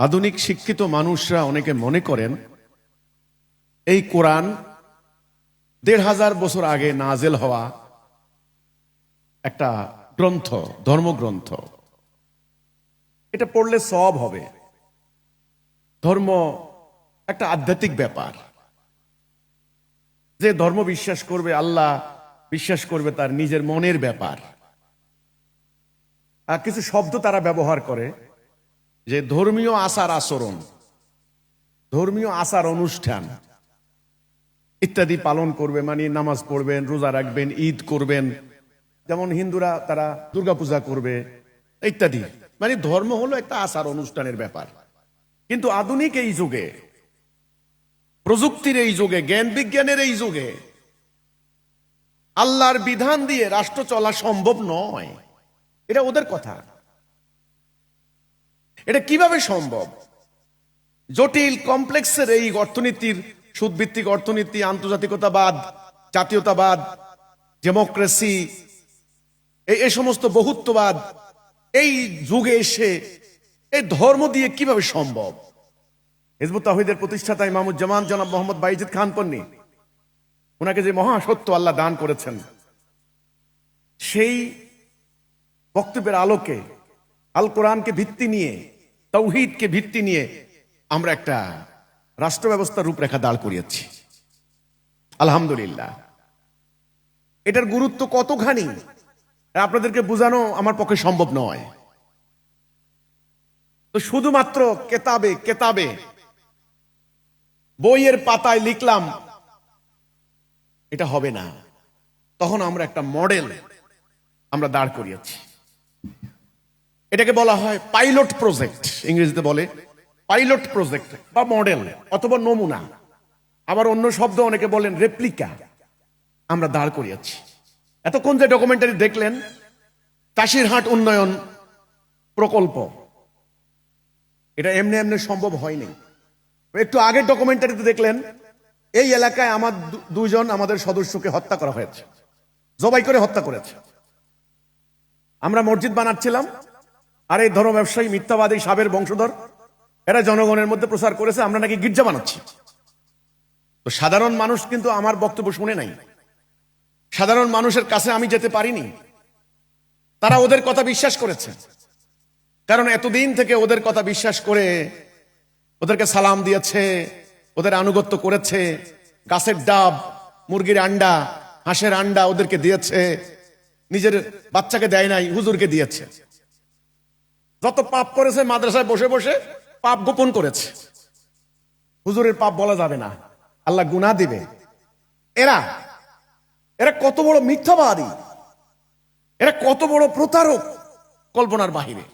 আধুনিক শিক্ষিত মানুষরা অনেকে মনে করেন এই কোরআন ১৫০০ বছর আগে নাজেল হওয়া একটা গ্রন্থ, ধর্মগ্রন্থ। এটা পড়লে সওয়াব হবে। ধর্ম একটা আধ্যাত্মিক ব্যাপার। যে ধর্ম বিশ্বাস করবে, আল্লাহ বিশ্বাস করবে, তার নিজের মনের ব্যাপার। আর কিছু শব্দ তারা ব্যবহার করে যে ধর্মীয় আচার আচরণ, ধর্মীয় আচার অনুষ্ঠান ইত্যাদি পালন করবে, মানে নামাজ পড়বেন, রোজা রাখবেন, ঈদ করবেন। যেমন হিন্দুরা তারা দুর্গাপূজা করবে ইত্যাদি। মানে ধর্ম হলো একটা আচার অনুষ্ঠানের ব্যাপার। কিন্তু আধুনিক এই যুগে, প্রযুক্তির এই যুগে, জ্ঞান বিজ্ঞানের এই যুগে আল্লাহর বিধান দিয়ে রাষ্ট্র চলা সম্ভব নয়। এটা ওদের কথা। এটা কিভাবে সম্ভব? জটিল কমপ্লেক্সের এই অর্থনীতির, সুদভিত্তিক অর্থনীতি, আন্তর্জাতিকতাবাদ, জাতীয়তাবাদ, ডেমোক্রেসি, এই সমস্ত বহুত্ববাদ এই যুগে এসে এই ধর্ম দিয়ে কিভাবে সম্ভব? হিজবুত তাওহীদের প্রতিষ্ঠাতা ইমামুজ্জামান জনাব মোহাম্মদ বাইজিদ খান পন্নী, ওনাকে যে মহাসত্য আল্লাহ দান করেছেন, সেই বক্তব্যের আলোকে আল কোরআনকে ভিত্তি নিয়ে, তাওহীদকে ভিত্তি নিয়ে আমরা একটা রাষ্ট্র ব্যবস্থার রূপরেখা দাঁড় করিয়েছি। আলহামদুলিল্লাহ। এটার গুরুত্ব কতখানি আপনাদেরকে বোঝানো আমার পক্ষে সম্ভব নয়। তো শুধুমাত্র কেতাবে কেতাবে বইয়ের পাতায় লিখলাম এটা হবে না। তখন আমরা একটা মডেল আমরা দাঁড় করিয়েছি। এটাকে বলা হয় পাইলট প্রজেক্ট, ইংরেজিতে বলে পাইলট প্রজেক্ট বা মডেল অথবা নমুনা। আবার অন্য শব্দ অনেকে বলেন রেপ্লিকা। আমরা দাঁড় করিয়েছি। এতক্ষণ যে ডকুমেন্টারি দেখলেন, কাশিরহাট উন্নয়ন প্রকল্প, এটা এমনি এমনি সম্ভব হয়নি। একটু আগের ডকুমেন্টারিতে দেখলেন এই এলাকায় আমার দুজন আমাদের সদস্যকে হত্যা করা হয়েছে, জবাই করে হত্যা করেছে। আমরা মসজিদ বানাচ্ছিলাম, আর এই ধর্ম ব্যবসায়ী, মিথ্যাবাদী, সাবের বংশধর, এরা জনগণের মধ্যে প্রচার করেছে আমরা নাকি গির্জা বানাচ্ছি। তো সাধারণ মানুষ কিন্তু আমার বক্তব্য শুনে নাই। সাধারণ মানুষের কাছে আমি যেতে পারিনি। তারা ওদের কথা বিশ্বাস করেছে, কারণ এতদিন থেকে ওদের কথা বিশ্বাস করে ওদেরকে সালাম দিয়েছে, ওদের আনুগত্য করেছে। গাছের ডাব, মুরগির আন্ডা, হাঁসের আন্ডা ওদেরকে দিয়েছে, নিজের বাচ্চাকে দেয় নাই, হুজুরকে দিয়েছে। যত পাপ করেছে মাদ্রাসায় বসে বসে পাপ গোপন করেছে। হুজুরের পাপ বলা যাবে না, আল্লাহ গুনাহ দিবে। এরা এরা কত বড় মিথ্যাবাদী, এরা কত বড় প্রতারক, কল্পনার বাহিরে।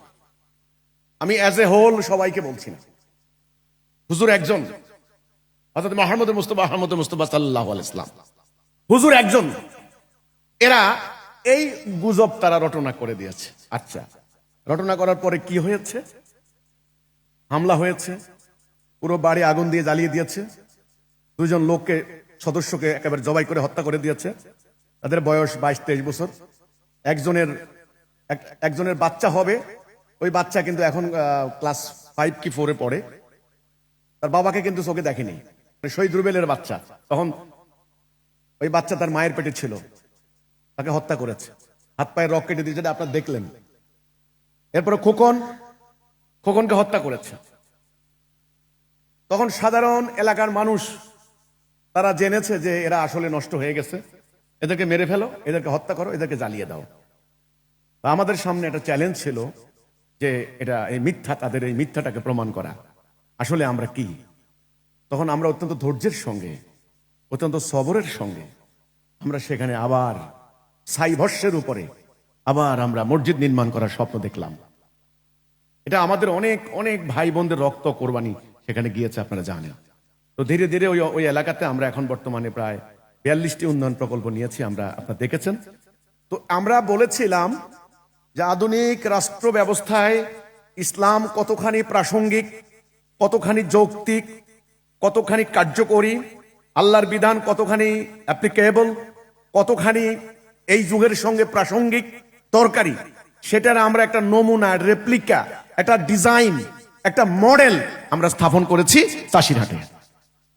আমি অ্যাজ এ হোল সবাইকে বলছি না। হুজুর একজন, হযরত মুহাম্মদ মুস্তাফা সাল্লাল্লাহু আলাইহি ওয়াসাল্লাম, হুজুর একজন। এরা এই গুজব তারা রটনা করে দিয়েছে। আচ্ছা, রটনা করার পরে কি হয়েছে? হামলা হয়েছে, পুরো বাড়ি আগুন দিয়ে জ্বালিয়ে দিয়েছে, দুইজন লোককে, সদস্যকে একেবারে জবাই করে হত্যা করে দিয়েছে। তাদের বয়স 22-23 বছর। একজনের বাচ্চা হবে, ওই বাচ্চা কিন্তু এখন ক্লাস 5 কি 4-এ পড়ে। তার বাবাকে কিন্তু চোখে দেখেনি, শহীদ রুবেলের বাচ্চা। তখন ওই বাচ্চা তার মায়ের পেটে ছিল, তাকে হত্যা করেছে, হাত পায়ে রক কেটে দিয়েছে, আপনারা দেখলেন। এরপরে খোকনকে হত্যা করেছে। তখন সাধারণ এলাকার মানুষ তারা জেনেছে যে এরা আসলে নষ্ট হয়ে গেছে, এদেরকে মেরে ফেলো, এদেরকে হত্যা করো, এদেরকে জ্বালিয়ে দাও। আমাদের সামনে একটা চ্যালেঞ্জ ছিল যে এটা এই মিথ্যা, তাদের এই মিথ্যাটাকে প্রমাণ করা আসলে আমরা কি। তখন আমরা অত্যন্ত ধৈর্যের সঙ্গে, অত্যন্ত সবরের সঙ্গে আমরা সেখানে আবার ছাইভস্যের উপরে আবার আমরা মসজিদ নির্মাণ করার স্বপ্ন দেখলাম। এটা আমাদের অনেক অনেক ভাই বোনদের রক্ত কোরবানি সেখানে গিয়েছে, আপনারা জানেন। তো ধীরে ধীরে ওই এলাকাতে আমরা এখন বর্তমানে প্রায় 42টি উন্নয়ন প্রকল্প নিয়েছি, আমরা আপনারা দেখেছেন। তো আমরা বলেছিলাম যে আধুনিক রাষ্ট্র ব্যবস্থায় ইসলাম কতখানি প্রাসঙ্গিক, কতখানি যৌক্তিক, কতখানি কার্যকরী, আল্লাহর বিধান কতখানি অ্যাপ্লিকেবল, কতখানি এই যুগের সঙ্গে প্রাসঙ্গিক, দরকারি, সেটার আমরা একটা নমুনা, রেপ্লিকা, একটা ডিজাইন, একটা মডেল আমরা স্থাপন করেছি চাষিরহাটে।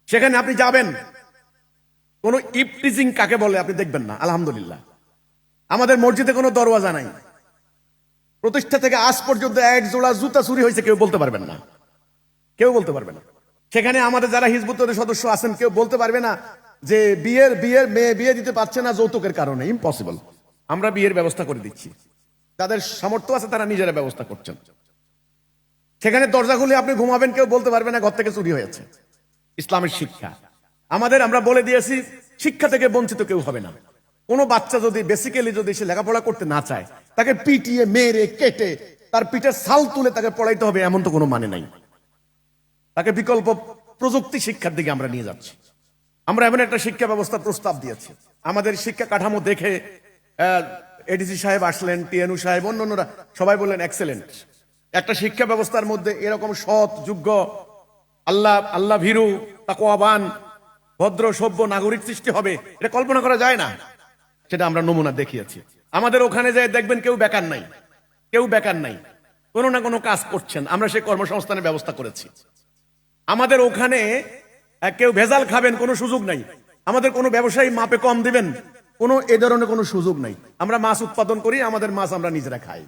সেখানে আপনি যাবেন, কোন ইপটিজিং কাকে বলে আপনি দেখবেন না। আলহামদুলিল্লাহ, আমাদের মসজিদে কোনো দরওয়াজা নাই। প্রতিষ্ঠা থেকে আজ পর্যন্ত এক জোড়া জুতা চুরি হয়েছে কেউ বলতে পারবেন না, কেউ বলতে পারবে না। সেখানে আমাদের যারা হিজবুত তওহীদের সদস্য আছেন কেউ বলতে পারবে না যে মেয়ে বিয়ে দিতে পারছে না যৌতুকের কারণে। ইম্পসিবল। আমরা বিয়ের ব্যবস্থা করে দিচ্ছি, যাদের সামর্থ্য আছে তারা নিজেরা ব্যবস্থা করছেন। সেখানে দরজা খুলে আপনি ঘুমাবেন, কেউ বলতে পারবে না ঘর থেকে চুরি হয়েছে। ইসলামের শিক্ষা আমাদের, আমরা বলে দিয়েছি শিক্ষা থেকে বঞ্চিত কেউ হবে না। কোনো বাচ্চা যদি বেসিক্যালি যদি সে লেখাপড়া করতে না চায়, তাকে পিটিয়ে মেরে কেটে তার পিঠের ছাল তুলে তাকে পড়াইতে হবে এমন তো কোনো মানে নাই। তাকে বিকল্প প্রযুক্তি শিক্ষার দিকে আমরা নিয়ে যাচ্ছি। আমরা এমন একটা শিক্ষা ব্যবস্থার প্রস্তাব দিয়েছি। আমাদের শিক্ষা কাঠামো দেখে এডিসি সাহেব আসলেন, টিএনউ সাহেব, অন্যান্যরা সবাই বললেন এক্সেলেন্ট। একটা শিক্ষা ব্যবস্থার মধ্যে এরকম সৎ, যোগ্য, আল্লাহ ভীরু, তাকওয়াবান, ভদ্র, সভ্য নাগরিক সৃষ্টি হবে, এটা কল্পনা করা যায় না। সেটা আমরা নমুনা দেখিয়েছি। আমাদের ওখানে যায় দেখবেন কেউ বেকার নাই, কেউ বেকার নাই, কোনো না কোনো কাজ করছেন। আমরা সেই কর্মসংস্থানের ব্যবস্থা করেছি। আমাদের ওখানে কেউ ভেজাল খাবেন কোনো সুযোগ নাই। আমাদের কোনো ব্যবসায়ী মাপে কম দিবেন কোনো এ ধরনের কোনো সুযোগ নাই। আমরা মাছ উৎপাদন করি, আমাদের মাছ আমরা নিজেরা খাই।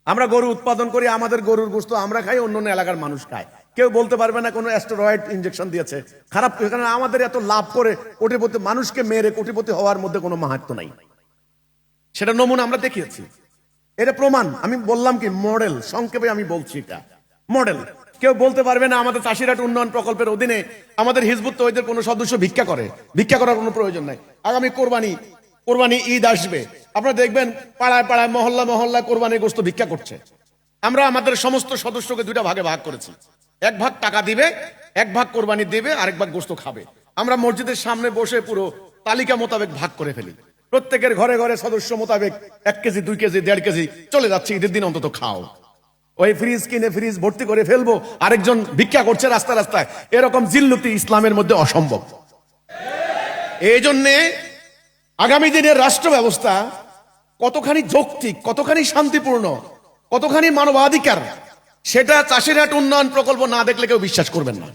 আমরা গরু উৎপাদন করি, আমাদের গরুর গোশত আমরা খাই, অন্য এলাকার মানুষ খায়। কেউ বলতে পারবে না কোনো অ্যাস্টেরয়েড ইনজেকশন দিয়েছে খারাপ। কারণ আমাদের এত লাভ করে কোটিপতি মানুষকে মেরে কোটিপতি হওয়ার মধ্যে কোনো মাহাত্ম্য নাই। সেটা নমুনা আমরা দেখিয়েছি, এটা প্রমাণ। আমি বললাম কি মডেল, সংক্ষেপে আমি বলছি এটা মডেল। কেউ বলতে পারবে না আমাদের চাষিরহাট উন্নয়ন প্রকল্পের অধীনে আমাদের হিজবুত তওহীদের কোনো সদস্য ভিক্ষা করে। ভিক্ষা করার কোনো প্রয়োজন নাই। আগামী কোরবানি ঈদ আসবে, আপনারা দেখবেন পাড়ায় পাড়ায় মহল্লায় কোরবানির গোশত ভিক্ষা করছে। আমরা আমাদের সমস্ত সদস্যকে দুইটা ভাগে ভাগ করেছি। এক ভাগ টাকা দিবে, এক ভাগ কোরবানি দিবে, আরেক ভাগ গোশত খাবে। আমরা মসজিদের সামনে বসে পুরো তালিকা মোতাবেক ভাগ করে ফেলি। প্রত্যেকের ঘরে ঘরে সদস্য মোতাবেক 1 কেজি 2 কেজি 1.5 কেজি চলে যাচ্ছে, ঈদের দিন অন্তত খাও। ওই ফ্রিজ কিনে ফ্রিজ ভর্তি করে ফেলবো, আরেকজন ভিক্ষা করছে রাস্তায়। এরকম জিল্লতি ইসলামের মধ্যে অসম্ভব। এই জন্যে আগামী দিনের রাষ্ট্র ব্যবস্থা কতখানি যৌক্তিক, কতখানি শান্তিপূর্ণ, কতখানি মানবাধিকার, সেটা চাষিরহাট উন্নয়ন প্রকল্প না দেখলে কেউ বিশ্বাস করবেন না।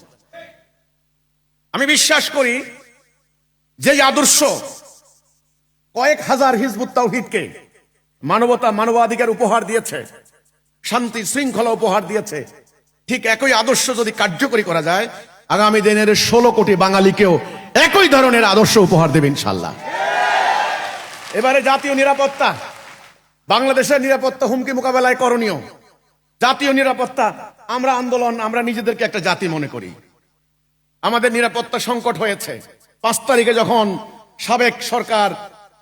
আমি বিশ্বাস করি যে আদর্শ কয়েক হাজার হিজবুত তাওহীদকে মানবতা, মানবাধিকার উপহার দিয়েছে, শান্তি শৃঙ্খলা উপহার দিয়েছে, ঠিক একই আদর্শ যদি কার্যকরী করা যায়, আগামী দিনের 16 কোটি বাঙালিকেও একই ধরনের আদর্শ উপহার দেবে ইনশাআল্লাহ। এবারে জাতীয় নিরাপত্তা, বাংলাদেশের নিরাপত্তা হুমকি মোকাবেলায় করণীয় জাতীয় নিরাপত্তা। আমরা আন্দোলন, আমরা নিজেদেরকে একটা জাতি মনে করি। আমাদের নিরাপত্তা সংকট হয়েছে 5 তারিখে যখন সাবেক সরকার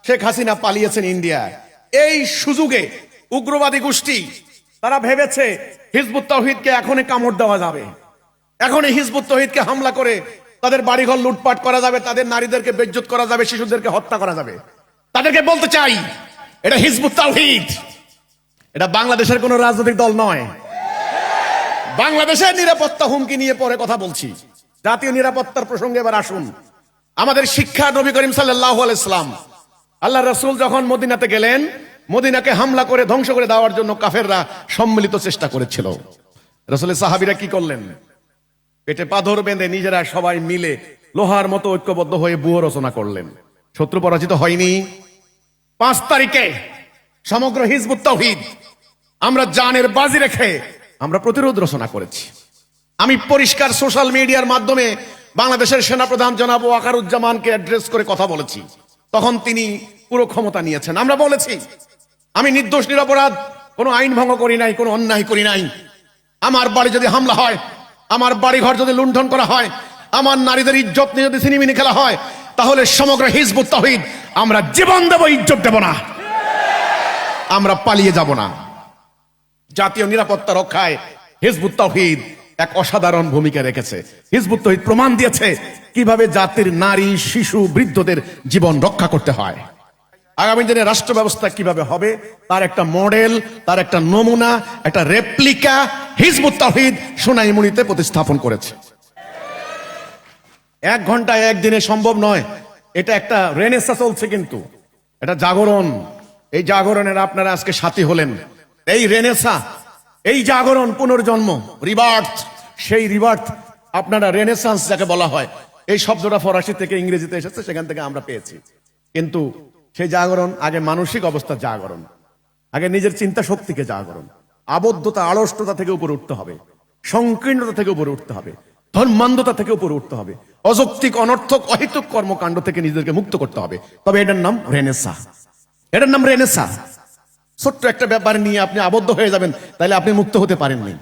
শেখ হাসিনা পালিয়েছেন ইন্ডিয়ায়। এই সুযোগে উগ্রবাদী গোষ্ঠী তারা ভেবেছে হিজবুত তাওহীদকে এখনই কামড় দেওয়া যাবে, এখনই হিজবুত তাওহীদকে হামলা করে তাদের বাড়িঘর লুটপাট করা যাবে, তাদের নারীদেরকে বেইজ্জত করা যাবে, শিশুদেরকে হত্যা করা যাবে। তাদেরকে বলতে চাই, এটা হিজবুত তাওহীদ, এটা বাংলাদেশের কোন রাজনৈতিক দল নয়। বাংলাদেশের নিরাপত্তা হুমকি নিয়ে পরে কথা বলছি। জাতীয় নিরাপত্তার প্রসঙ্গে এবার আসুন। আমাদের শিক্ষা, নবী করিম সাল্লাল্লাহু আলাইহি সাল্লাম, আল্লাহ রাসূল যখন মদিনাতে গেলেন, মদিনাকে হামলা করে ধ্বংস করে দেওয়ার জন্য কাফেররা সম্মিলিত চেষ্টা করেছিল। রাসূলের সাহাবীরা কি করলেন? পেটে পাথর বেঁধে নিজেরা সবাই মিলে লোহার মতো ঐক্যবদ্ধ হয়ে ব্যূহ রচনা করলেন। শত্রু পরাজিত হয়নি। 5 তারিখে সমগ্র হিজবুত তাওহীদ আমরা জানের বাজি রেখে আমরা প্রতিরোধ রচনা করেছি। আমি পরিষ্কার সোশ্যাল মিডিয়ার মাধ্যমে বাংলাদেশের সেনাপ্রধান জনাব ওয়াকারুজ্জামানকে অ্যাড্রেস করে কথা বলেছি। তখন তিনি পুরো ক্ষমতা নিয়েছেন। আমরা বলেছি আমি নির্দোষ নিরপরাধ, কোনো আইন ভঙ্গ করি নাই, কোনো অন্যায় করি নাই। আমার বাড়ি যদি হামলা হয়, আমার বাড়ি ঘর যদি লুণ্ঠন করা হয়, আমার নারীদের ইজ্জত নিয়ে যদি ছিনিমিনি খেলা হয়, তাহলে সমগ্র হিজবুত তাওহীদ আমরা জীবন দেব, ইজ্জত দেব না, আমরা পালিয়ে যাব না। জাতীয় নিরাপত্তা রক্ষায় হিজবুত তাওহীদ এক অসাধারণ ভূমিকা রেখেছে। হিজবুত তাওহীদ প্রমাণ দিয়েছে কিভাবে জাতির নারী, শিশু, বৃদ্ধদের জীবন রক্ষা করতে হয়। আগামী দিনে রাষ্ট্র ব্যবস্থা কিভাবে হবে তার একটা মডেল, তার একটা নমুনা, একটা রেপ্লিকা হিজবুত তাওহীদ সোনাইমুড়িতে প্রতিস্থাপন করেছে। 1 ঘন্টায় 1 দিনে সম্ভব নয়। এটা একটা রেনেসাঁ চলছে, কিন্তু এটা জাগরণ। এই জাগরণের আপনারা আজকে সাথী হলেন। এই রেনেসাঁ এই জাগরণ, পুনর্জন্ম, রিবার্থ, সেই রিবার্থ আপনারা রেনেসান্স যাকে বলা হয়, এই শব্দটা ফরাসি থেকে ইংরেজিতে এসেছে, সেখান থেকে আমরা পেয়েছি। কিন্তু সেই জাগরণ আগে মানসিক অবস্থার জাগরণ, আগে নিজের চিন্তা শক্তিকে জাগরণ, আবদ্ধতা, আড়ষ্টতা থেকে উপরে উঠতে হবে, সংকীর্ণতা থেকে উপরে উঠতে হবে, ধর্মান্ধতা থেকে উপরে উঠতে হবে, অযৌক্তিক, অনর্থক, অহেতুক কর্মকাণ্ড থেকে নিজেদেরকে মুক্ত করতে হবে। তবে এটার নাম রেনেসা, এটার নাম রেনেসা। ছোট্ট একটা ব্যাপার নিয়ে আপনি আবদ্ধ হয়ে যাবেন, তাহলে আপনি মুক্ত হতে পারেননি।